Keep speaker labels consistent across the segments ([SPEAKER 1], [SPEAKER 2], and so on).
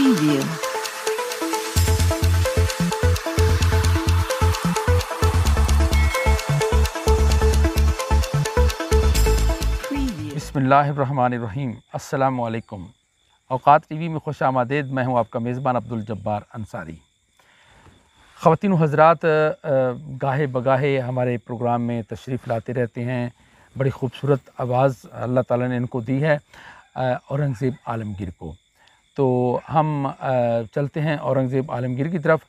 [SPEAKER 1] Preview.
[SPEAKER 2] बिस्मिल्लाहिर्रहमानिर्रहीम। अस्सलामु अलैकुम। औकात टीवी में खुश आमदीद। मैं हूं आपका मेज़बान अब्दुल जब्बार अंसारी। ख़वातीन व हज़रात, गाहे बगाहे हमारे प्रोग्राम में तशरीफ़ लाते रहते हैं। बड़ी ख़ूबसूरत आवाज़ अल्लाह ताला ने इनको दी है, औरंगज़ेब आलमगीर को। तो हम चलते हैं औरंगज़ेब आलमगीर की तरफ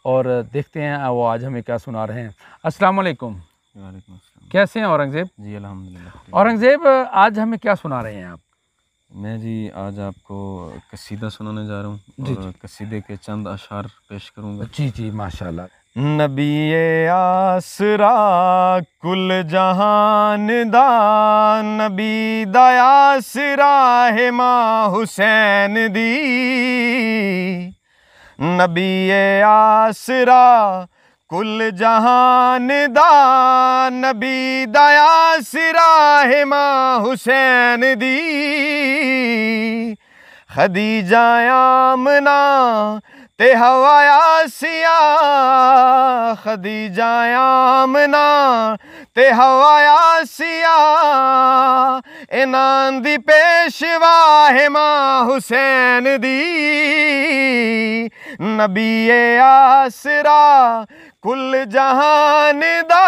[SPEAKER 2] और देखते हैं वो आज हमें क्या सुना रहे हैं। अस्सलाम वालेकुम।
[SPEAKER 3] वालेकुम अस्सलाम।
[SPEAKER 2] कैसे हैं औरंगज़ेब?
[SPEAKER 3] जी अल्हम्दुलिल्लाह।
[SPEAKER 2] औरंगज़ेब, आज हमें क्या सुना रहे हैं आप?
[SPEAKER 3] मैं जी आज आपको कसीदा सुनाने जा रहा हूँ
[SPEAKER 2] जी
[SPEAKER 3] और
[SPEAKER 2] जी
[SPEAKER 3] कसीदे के चंद अशार पेश करूँगा।
[SPEAKER 2] जी जी, माशाल्लाह।
[SPEAKER 3] नबी आसरा कुल जहान दा, नबी दयासरा है माँ हुसैन दी। नबी आसरा कुल जहान दा, नबी दयासरा है माँ हुसैन दी। खदीजा आमना ते हवायासिया, खदीजा आमना ते हवायासिया, इनां दी पेशवा है माँ हुसैन दी। नबी आसरा कुल जहान दा,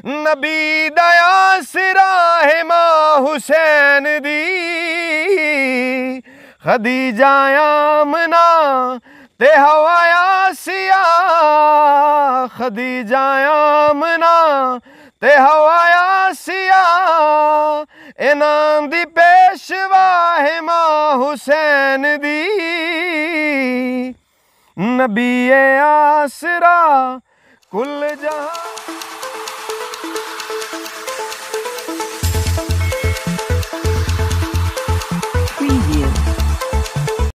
[SPEAKER 3] नबी दयासरा है माँ हुसैन दी। खदीजा आमना ते हवायासिया, खदीजा आमना ते हवायासिया, इनां दी पेशवा है माँ हुसैन दी। नबी आसरा कुल जहां।